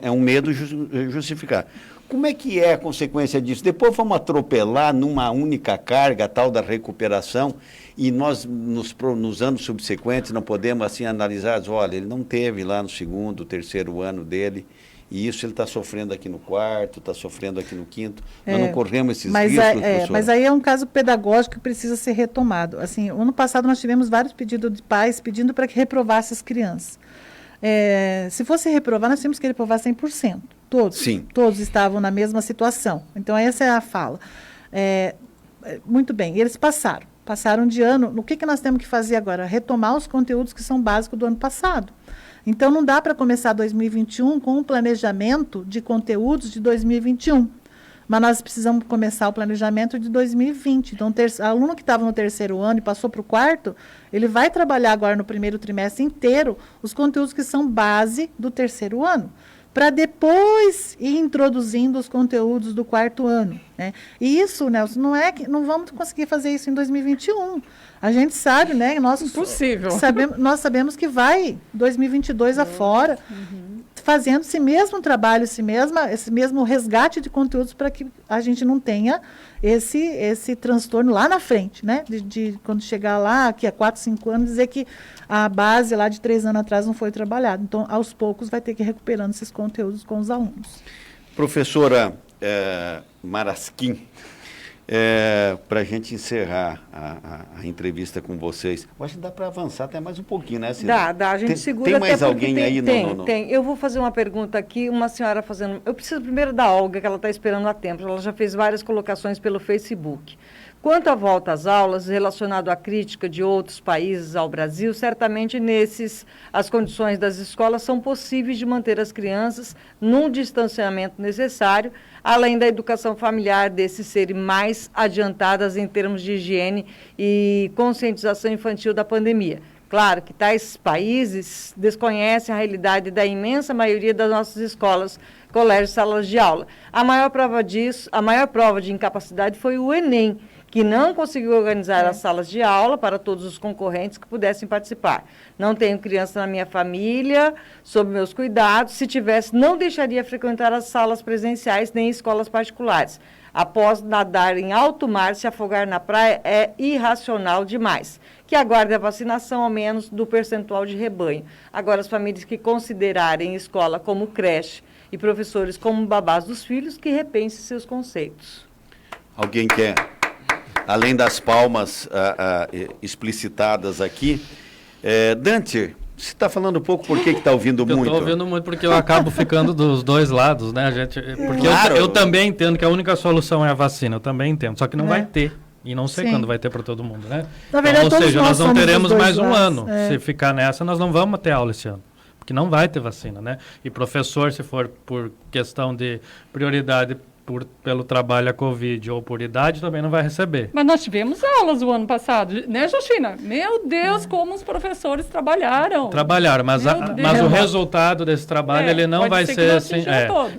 S1: É um medo justificado. Como é que é a consequência disso? Depois vamos atropelar numa única carga, a tal da recuperação, e nós, nos anos subsequentes, não podemos assim analisar, olha, ele não teve lá no segundo, terceiro ano dele, e isso ele está sofrendo aqui no quarto, está sofrendo aqui no quinto. Nós não corremos esses riscos, professora?
S5: Mas aí é um caso pedagógico que precisa ser retomado. Assim, ano passado nós tivemos vários pedidos de pais pedindo para que reprovasse as crianças. Se fosse reprovar, nós tínhamos que reprovar 100%. Todos.
S1: Sim.
S5: Todos estavam na mesma situação. Então, essa é a fala. Muito bem, eles passaram de ano. O que nós temos que fazer agora? Retomar os conteúdos que são básicos do ano passado. Então, não dá para começar 2021 com um planejamento de conteúdos de 2021. Mas nós precisamos começar o planejamento de 2020. Então, o aluno que estava no terceiro ano e passou para o quarto, ele vai trabalhar agora no primeiro trimestre inteiro os conteúdos que são base do terceiro ano, para depois ir introduzindo os conteúdos do quarto ano, né? E isso, Nelson, não vamos conseguir fazer isso em 2021. A gente sabe, né?
S2: Impossível.
S5: Nós sabemos que vai 2022 afora, fazendo esse mesmo trabalho, esse mesmo resgate de conteúdos para que a gente não tenha esse transtorno lá na frente, né? De quando chegar lá, aqui a 4, 5 anos, dizer que a base lá de 3 anos atrás não foi trabalhada. Então, aos poucos, vai ter que ir recuperando esses conteúdos com os alunos.
S1: Professora Marasquim, para a gente encerrar a entrevista com vocês, eu acho que dá para avançar até mais um pouquinho, né, Cida?
S3: Dá, a gente segura.
S1: Tem mais
S3: até
S1: alguém aí?
S3: Tem. Eu vou fazer uma pergunta aqui, uma senhora fazendo... Eu preciso primeiro da Olga, que ela está esperando há tempo. Ela já fez várias colocações pelo Facebook. Quanto à volta às aulas, relacionado à crítica de outros países ao Brasil, certamente as condições das escolas são possíveis de manter as crianças num distanciamento necessário, além da educação familiar desses serem mais adiantadas em termos de higiene e conscientização infantil da pandemia. Claro que tais países desconhecem a realidade da imensa maioria das nossas escolas, colégios, salas de aula. A maior prova de incapacidade foi o Enem, que não conseguiu organizar as salas de aula para todos os concorrentes que pudessem participar. Não tenho criança na minha família, sob meus cuidados. Se tivesse, não deixaria frequentar as salas presenciais nem escolas particulares. Após nadar em alto mar, se afogar na praia é irracional demais. Que aguarde a vacinação, ao menos, do percentual de rebanho. Agora, as famílias que considerarem escola como creche e professores como babás dos filhos, que repensem seus conceitos.
S1: Alguém quer... Além das palmas explicitadas aqui, Dante, você está falando um pouco por que está ouvindo muito?
S4: Eu estou ouvindo muito porque eu acabo ficando dos dois lados, né, gente? Porque
S1: claro.
S4: eu também entendo que a única solução é a vacina, eu também entendo, só que não vai ter. E não sei quando vai ter para todo mundo, né?
S5: Na verdade,
S4: então, ou seja, nós não teremos mais um ano.
S5: É.
S4: Se ficar nessa, nós não vamos ter aula esse ano. Porque não vai ter vacina, né? E professor, se for por questão de prioridade pelo trabalho a Covid ou por idade, também não vai receber.
S2: Mas nós tivemos aulas o ano passado, né, Justina? Meu Deus, como os professores trabalharam.
S4: Mas o resultado desse trabalho, ele não vai ser assim.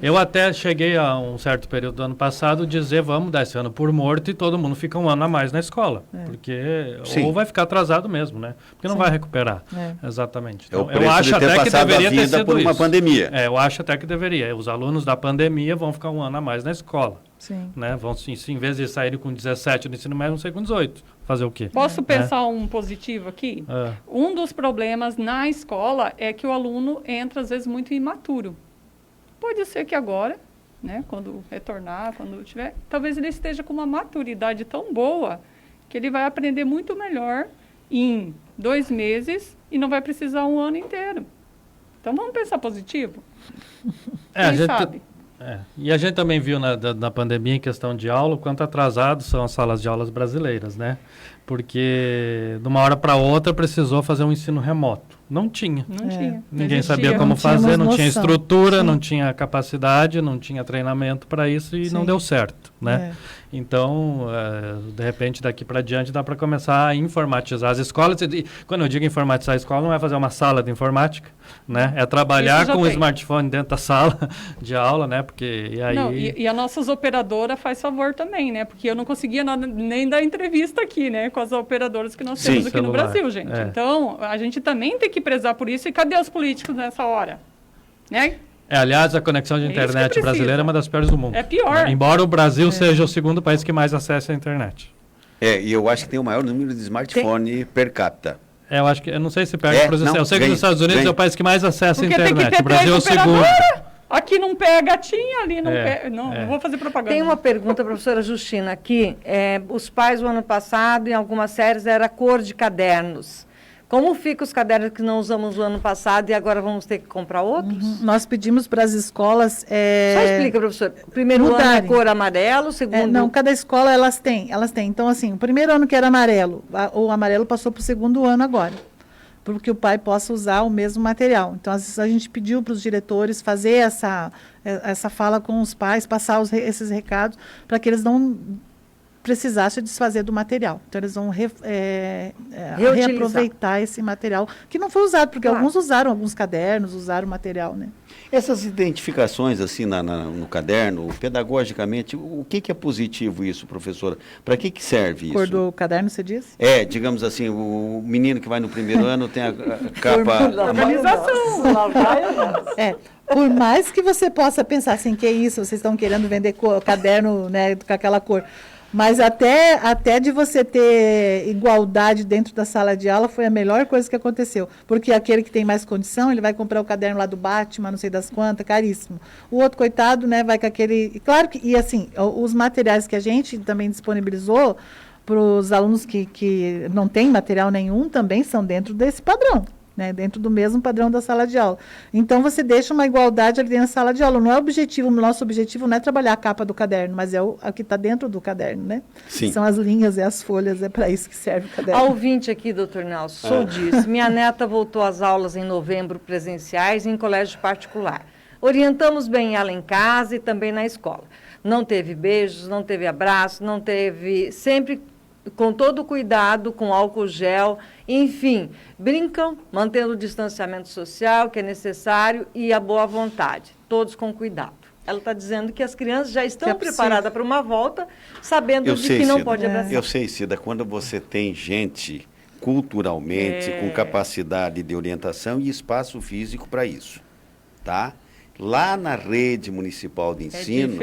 S4: Eu até cheguei a um certo período do ano passado dizer, vamos dar esse ano por morto e todo mundo fica um ano a mais na escola. Porque ou vai ficar atrasado mesmo, né? Porque não vai recuperar. Exatamente. Então,
S1: eu acho até que deveria ter sido por uma pandemia.
S4: Eu acho até que deveria. Os alunos da pandemia vão ficar um ano a mais na escola.
S5: Sim.
S4: Né? Vão, em vez de saírem com 17 no ensino médio, vão sair com 18. Fazer o quê?
S2: Posso pensar um positivo aqui? Um dos problemas na escola é que o aluno entra, às vezes, muito imaturo. Pode ser que agora, né, quando retornar, quando tiver, talvez ele esteja com uma maturidade tão boa que ele vai aprender muito melhor em 2 meses e não vai precisar um ano inteiro. Então, vamos pensar positivo? Quem sabe?
S4: E a gente também viu na pandemia, em questão de aula, o quanto atrasados são as salas de aulas brasileiras, né? Porque de uma hora para outra precisou fazer um ensino remoto. Não tinha.
S2: Não tinha.
S4: Ninguém sabia como fazer, não tinha estrutura, não tinha capacidade, não tinha treinamento para isso e não deu certo. né? Então, de repente, daqui para diante, dá para começar a informatizar as escolas. E, quando eu digo informatizar a escola, não é fazer uma sala de informática, né? É trabalhar com o smartphone dentro da sala de aula, né? Porque, e aí...
S2: Não, e a nossas operadoras faz favor também, né? Porque eu não conseguia nem dar entrevista aqui, né? Com as operadoras que nós temos aqui no Brasil, gente. Então, a gente também tem que prezar por isso. E cadê os políticos nessa hora? Né?
S4: Aliás, a conexão de internet brasileira é uma das piores do mundo.
S2: É pior.
S4: Embora o Brasil seja o segundo país que mais acessa a internet.
S1: E eu acho que tem o maior número de smartphone per capita.
S4: Eu acho que, eu não sei se perde por exemplo. Eu sei que os Estados Unidos é o país que mais acessa a internet. O Brasil é o segundo.
S2: Aqui não pega, tinha ali, não pega. Não vou fazer propaganda.
S3: Tem uma pergunta, professora Justina, aqui. Os pais, o ano passado, em algumas séries, era cor de cadernos. Como ficam os cadernos que não usamos o ano passado e agora vamos ter que comprar outros?
S5: Nós pedimos para as escolas...
S3: Só explica, professor. O primeiro ano é cor amarelo, o segundo...
S5: não, cada escola elas têm. Então, assim, o primeiro ano que era amarelo, o amarelo passou para o segundo ano agora, porque o pai possa usar o mesmo material. Então, às vezes, a gente pediu para os diretores fazer essa fala com os pais, passar esses recados, para que eles não precisassem desfazer do material. Então, eles vão reaproveitar esse material que não foi usado, porque alguns usaram alguns cadernos, usaram material, né?
S1: Essas identificações, assim, no caderno, pedagogicamente, o que é positivo isso, professora? Para que serve isso?
S5: Cor do caderno, você disse?
S1: Digamos assim, o menino que vai no primeiro ano tem a capa...
S2: Organização!
S5: Por mais que você possa pensar assim, que é isso, vocês estão querendo vender caderno, né, com aquela cor. Mas até de você ter igualdade dentro da sala de aula foi a melhor coisa que aconteceu. Porque aquele que tem mais condição, ele vai comprar o caderno lá do Batman, não sei das quantas, caríssimo. O outro, coitado, né, vai com aquele... Claro que, e assim, os materiais que a gente também disponibilizou para os alunos que não têm material nenhum também são dentro desse padrão. Né, dentro do mesmo padrão da sala de aula. Então, você deixa uma igualdade ali dentro da sala de aula. Não é o nosso objetivo não é trabalhar a capa do caderno, mas é o que está dentro do caderno, né?
S1: Sim.
S5: São as linhas e as folhas, é para isso que serve o caderno.
S3: A ouvinte aqui, doutor Nelson, diz, minha neta voltou às aulas em novembro presenciais em colégio particular. Orientamos bem ela em casa e também na escola. Não teve beijos, não teve abraço, não teve... Sempre com todo cuidado, com álcool gel, enfim, brincam, mantendo o distanciamento social que é necessário e a boa vontade, todos com cuidado. Ela está dizendo que as crianças já estão preparadas para uma volta, sabendo que não pode abraçar.
S1: Eu sei, Cida, quando você tem gente culturalmente com capacidade de orientação e espaço físico para isso, tá? Lá na rede municipal de ensino,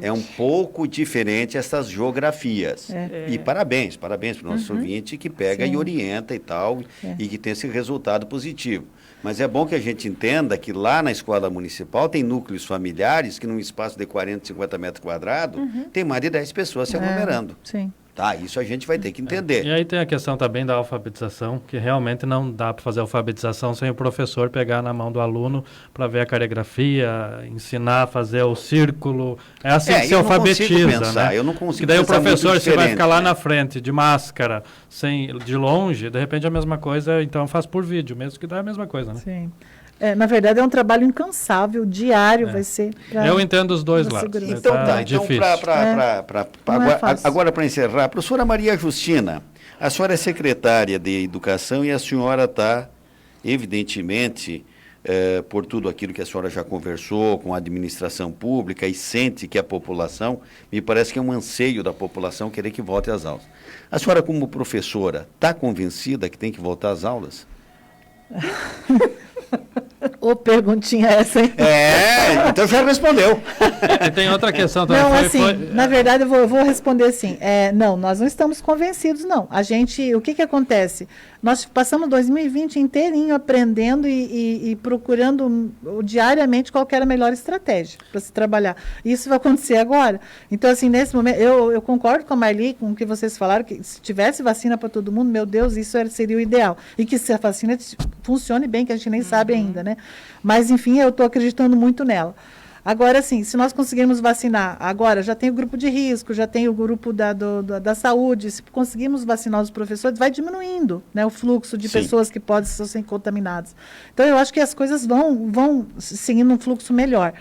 S1: é um pouco diferente essas geografias. E parabéns para o nosso ouvinte que pega e orienta e tal, e que tem esse resultado positivo. Mas é bom que a gente entenda que lá na escola municipal tem núcleos familiares que num espaço de 40, 50 metros quadrados, tem mais de 10 pessoas se aglomerando.
S5: Sim.
S1: Tá, isso a gente vai ter que entender.
S4: E aí tem a questão também da alfabetização, que realmente não dá para fazer alfabetização sem o professor pegar na mão do aluno para ver a carigrafia, ensinar a fazer o círculo. É assim que se alfabetiza, né?
S1: Eu não consigo.
S4: Que daí o professor, você vai ficar lá na frente, de máscara, de longe, de repente é a mesma coisa, então faz por vídeo, mesmo que dá a mesma coisa, né?
S5: Sim. Na verdade, é um trabalho incansável, diário, vai ser.
S4: Eu entendo os dois lados.
S1: Então, agora para encerrar, professora Maria Justina, a senhora é secretária de Educação e a senhora está, evidentemente, por tudo aquilo que a senhora já conversou com a administração pública e sente que a população, me parece que é um anseio da população querer que volte às aulas. A senhora, como professora, está convencida que tem que voltar às aulas?
S5: Ô, perguntinha essa, hein?
S1: Então já respondeu.
S4: E tem outra questão também.
S5: Não, na verdade, eu vou responder assim. Não, nós não estamos convencidos, não. O que acontece? Nós passamos 2020 inteirinho aprendendo e procurando diariamente qual que era a melhor estratégia para se trabalhar. Isso vai acontecer agora. Então, assim, nesse momento, eu concordo com a Marli, com o que vocês falaram, que se tivesse vacina para todo mundo, meu Deus, isso seria o ideal. E que se a vacina funcione bem, que a gente nem sabe ainda, né? Mas, enfim, eu estou acreditando muito nela. Agora, sim, se nós conseguirmos vacinar, agora já tem o grupo de risco, já tem o grupo da saúde, se conseguirmos vacinar os professores, vai diminuindo, né, o fluxo de pessoas que podem ser contaminadas. Então, eu acho que as coisas vão seguindo um fluxo melhor.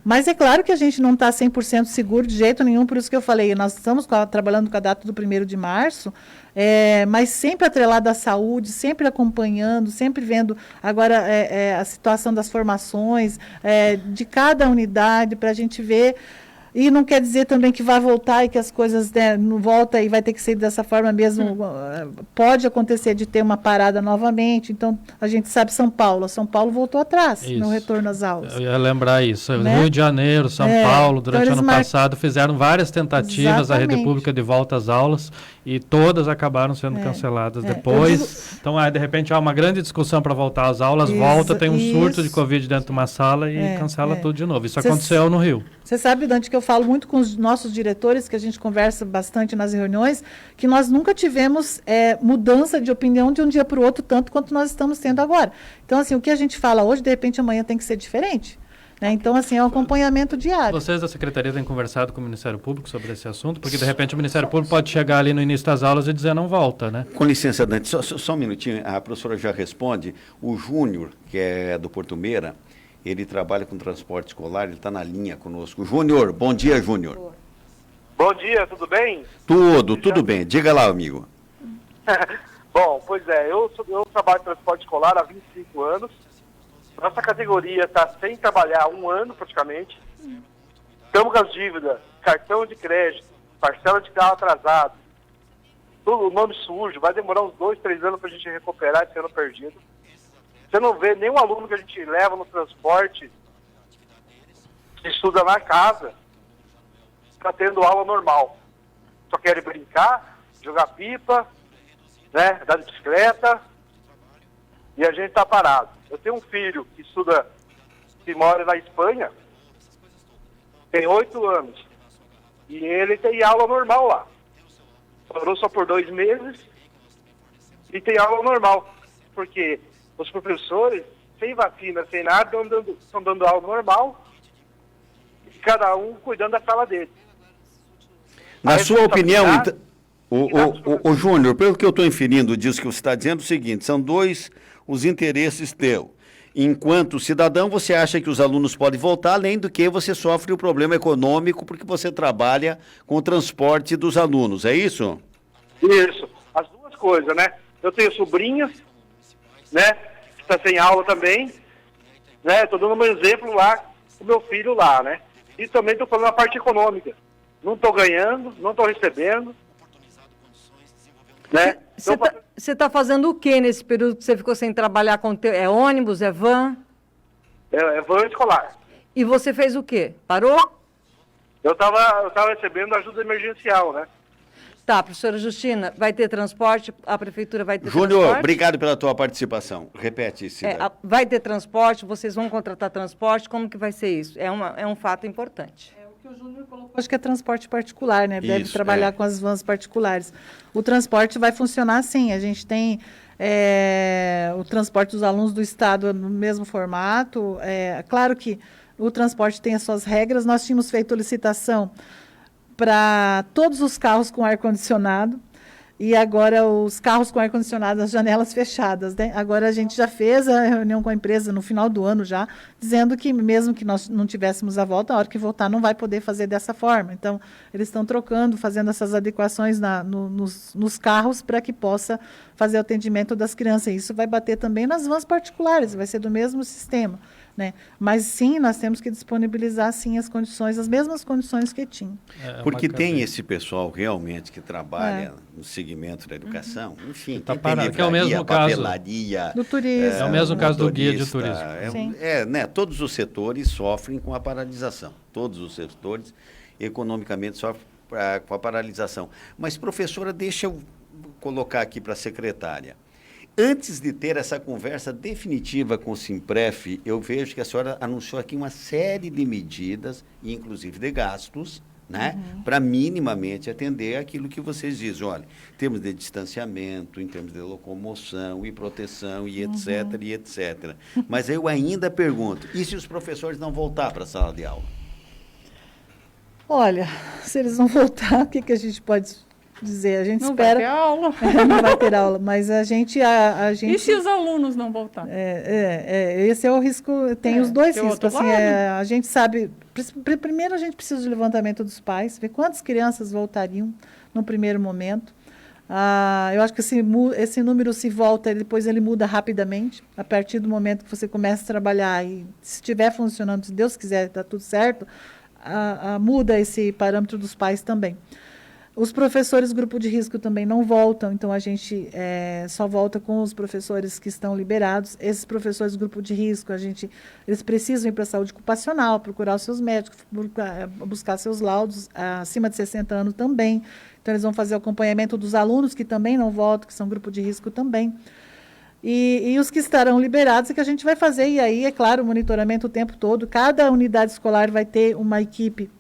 S5: Mas é claro que a gente não está 100% seguro de jeito nenhum, por isso que eu falei, nós estamos trabalhando com a data do 1º de março, mas sempre atrelado à saúde, sempre acompanhando, sempre vendo agora a situação das formações, de cada unidade, para a gente ver. E não quer dizer também que vai voltar e que as coisas não voltam e vai ter que ser dessa forma mesmo. Pode acontecer de ter uma parada novamente. Então, a gente sabe São Paulo voltou atrás no retorno às aulas.
S4: Eu ia lembrar isso.
S5: Né?
S4: Rio de Janeiro, São Paulo, durante o ano passado, fizeram várias tentativas da rede pública de volta às aulas e todas acabaram sendo canceladas depois. Então, de repente, há uma grande discussão para voltar às aulas, volta, tem um surto de Covid dentro de uma sala e cancela tudo de novo. Isso aconteceu no Rio.
S5: Você sabe, Dante, que eu falo muito com os nossos diretores, que a gente conversa bastante nas reuniões, que nós nunca tivemos mudança de opinião de um dia para o outro, tanto quanto nós estamos tendo agora. Então, assim, o que a gente fala hoje, de repente, amanhã tem que ser diferente. Né? Então, assim, é um acompanhamento diário.
S4: Vocês da Secretaria têm conversado com o Ministério Público sobre esse assunto? Porque, de repente, o Ministério Público pode chegar ali no início das aulas e dizer não volta, né?
S1: Com licença, Dante, só um minutinho, a professora já responde. O Júnior, que é do Porto Meira, ele trabalha com transporte escolar, ele está na linha conosco. Júnior, bom dia, Júnior.
S6: Bom dia, tudo bem?
S1: Tudo bem. Diga lá, amigo.
S6: Bom, pois é, eu trabalho com transporte escolar há 25 anos. Nossa categoria está sem trabalhar há 1 ano, praticamente. Estamos com as dívidas, cartão de crédito, parcela de carro atrasado, tudo, o nome sujo, vai demorar uns 2, 3 anos para a gente recuperar esse ano perdido. Você não vê nenhum aluno que a gente leva no transporte que estuda na casa, está tendo aula normal. Só querem brincar, jogar pipa, né, dar de bicicleta, e a gente está parado. Eu tenho um filho que estuda, que mora na Espanha, tem 8 anos, e ele tem aula normal lá. Parou só por 2 meses e tem aula normal, porque os professores, sem vacina, sem nada, estão dando aula normal, e cada um cuidando da sala dele.
S1: Na sua opinião, o Júnior, pelo que eu estou inferindo disso que você está dizendo, é o seguinte, são 2 os interesses teus. Enquanto cidadão, você acha que os alunos podem voltar, além do que você sofre o problema econômico, porque você trabalha com o transporte dos alunos, é isso?
S6: Isso, as 2 coisas, né? Eu tenho sobrinhas, né, que está sem aula também, né, estou dando um exemplo lá, com o meu filho lá, né, e também estou falando a parte econômica, não estou ganhando, não estou recebendo, né.
S3: Você está fazendo o que nesse período que você ficou sem trabalhar? É ônibus, é van?
S6: É van escolar.
S3: E você fez o quê? Parou?
S6: Eu estava recebendo ajuda emergencial, né.
S3: Tá, professora Justina, vai ter transporte? A prefeitura vai ter
S1: Júnior,
S3: transporte?
S1: obrigado pela tua participação. Repete isso.
S3: Vai ter transporte? Vocês vão contratar transporte? Como que vai ser isso? É um fato importante.
S5: O que o Júnior colocou, acho que é transporte particular, né? Deve
S1: Isso,
S5: trabalhar com as vans particulares. O transporte vai funcionar assim, a gente tem o transporte dos alunos do Estado no mesmo formato. Claro que o transporte tem as suas regras, nós tínhamos feito licitação para todos os carros com ar-condicionado, e agora os carros com ar-condicionado, as janelas fechadas, né? Agora a gente já fez a reunião com a empresa no final do ano já, dizendo que mesmo que nós não tivéssemos a volta, a hora que voltar não vai poder fazer dessa forma. Então, eles estão trocando, fazendo essas adequações nos carros para que possa fazer o atendimento das crianças. E isso vai bater também nas vans particulares, vai ser do mesmo sistema. Né? Mas sim, nós temos que disponibilizar sim as condições, as mesmas condições que tinha.
S1: Porque tem esse pessoal realmente que trabalha no segmento da educação, enfim,
S4: Tá
S1: tem
S4: parado, que é o
S1: livraria,
S4: mesmo caso
S1: papelaria,
S5: do turismo.
S4: É o mesmo caso do guia de
S1: motorista,
S4: turismo.
S1: né, todos os setores sofrem com a paralisação, todos os setores economicamente sofrem com a paralisação. Mas, professora, deixa eu colocar aqui para a secretária. Antes de ter essa conversa definitiva com o Simpref, eu vejo que a senhora anunciou aqui uma série de medidas, inclusive de gastos, né, para minimamente atender aquilo que vocês dizem. Olha, em termos de distanciamento, em termos de locomoção e proteção e etc, e etc. Mas eu ainda pergunto, e se os professores não voltar para a sala de aula?
S5: Olha, se eles não voltar, o que a gente pode dizer? A gente
S2: Não
S5: espera...
S2: vai ter aula.
S5: Não vai ter aula, mas a gente...
S2: E se os alunos não voltarem?
S5: Esse é o risco, tem os dois
S2: tem
S5: riscos.
S2: outro
S5: Assim,
S2: lado.
S5: a gente sabe, Primeiro a gente precisa de levantamento dos pais, ver quantas crianças voltariam no primeiro momento. Eu acho que esse número se volta, depois ele muda rapidamente, a partir do momento que você começa a trabalhar e se estiver funcionando, se Deus quiser, está tudo certo, muda esse parâmetro dos pais também. Os professores grupo de risco também não voltam, então a gente só volta com os professores que estão liberados. Esses professores grupo de risco, eles precisam ir para a saúde ocupacional, procurar os seus médicos, buscar seus laudos, acima de 60 anos também. Então eles vão fazer o acompanhamento dos alunos que também não voltam, que são grupo de risco também. E os que estarão liberados é que a gente vai fazer, e aí, é claro, o monitoramento o tempo todo. Cada unidade escolar vai ter uma equipe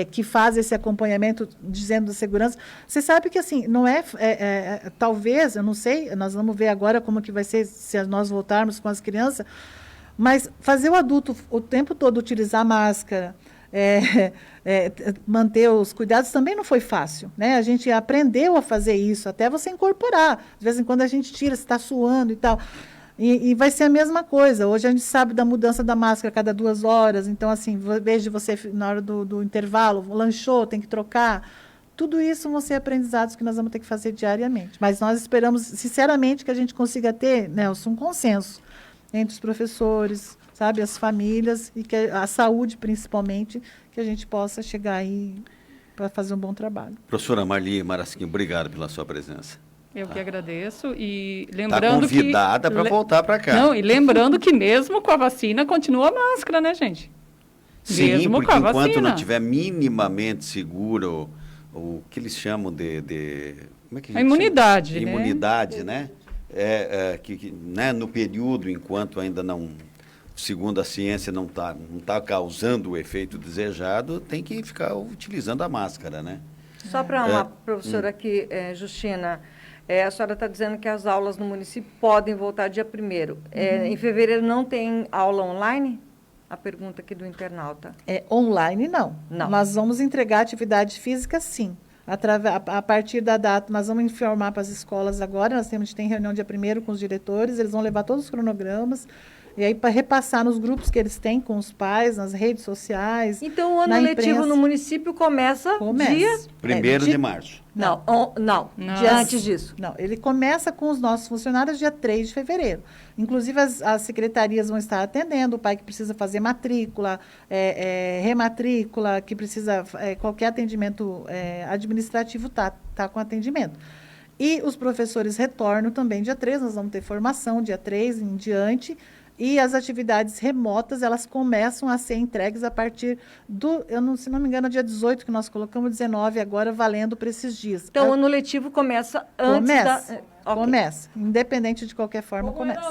S5: que faz esse acompanhamento, dizendo da segurança. Você sabe que, assim, não talvez, eu não sei, nós vamos ver agora como que vai ser se nós voltarmos com as crianças, mas fazer o adulto o tempo todo utilizar máscara, manter os cuidados também não foi fácil, né? A gente aprendeu a fazer isso, até você incorporar. De vez em quando a gente tira, se está suando e tal. E vai ser a mesma coisa. Hoje a gente sabe da mudança da máscara a cada 2 horas. Então, assim, em vez de você, na hora do intervalo, lanchou, tem que trocar. Tudo isso vão ser aprendizados que nós vamos ter que fazer diariamente. Mas nós esperamos, sinceramente, que a gente consiga ter, Nelson, um consenso entre os professores, sabe, as famílias e que a saúde, principalmente, que a gente possa chegar aí para fazer um bom trabalho.
S1: Professora Marli Marasquim, obrigado pela sua presença.
S2: Eu que agradeço e
S1: Está
S2: lembrando
S1: convidada para voltar para cá.
S2: Não, e lembrando que mesmo com a vacina continua a máscara, né, gente?
S1: Sim,
S2: mesmo
S1: porque
S2: com a
S1: enquanto
S2: vacina.
S1: não tiver minimamente seguro o que eles chamam de como é que
S2: A imunidade,
S1: chama?
S2: né?
S1: Imunidade, né? Né? No período, enquanto ainda não, segundo a ciência, não tá causando o efeito desejado, tem que ficar utilizando a máscara, né?
S3: Só para uma professora aqui, Justina, a senhora está dizendo que as aulas no município podem voltar dia 1º. Em fevereiro não tem aula online? A pergunta aqui do internauta.
S5: Online, não.
S3: Não.
S5: Nós vamos entregar atividade física, sim. A partir da data, nós vamos informar para as escolas agora. A gente tem reunião dia 1º com os diretores, eles vão levar todos os cronogramas. E aí, para repassar nos grupos que eles têm com os pais, nas redes sociais.
S3: Então, o ano
S5: na
S3: letivo
S5: imprensa.
S3: no município começa dia...
S1: 1º de março.
S3: Não,
S2: Nossa.
S3: antes disso.
S5: Não, ele começa com os nossos funcionários dia 3 de fevereiro. Inclusive, as secretarias vão estar atendendo, o pai que precisa fazer matrícula, rematrícula, que precisa, qualquer atendimento administrativo tá com atendimento. E os professores retornam também dia 3, nós vamos ter formação dia 3 em diante, e as atividades remotas, elas começam a ser entregues a partir se não me engano, dia 18, que nós colocamos 19 agora, valendo para esses dias.
S3: Então, o ano letivo começa antes
S5: Começa.
S3: da... Ok.
S5: Começa. Independente de qualquer forma, começa.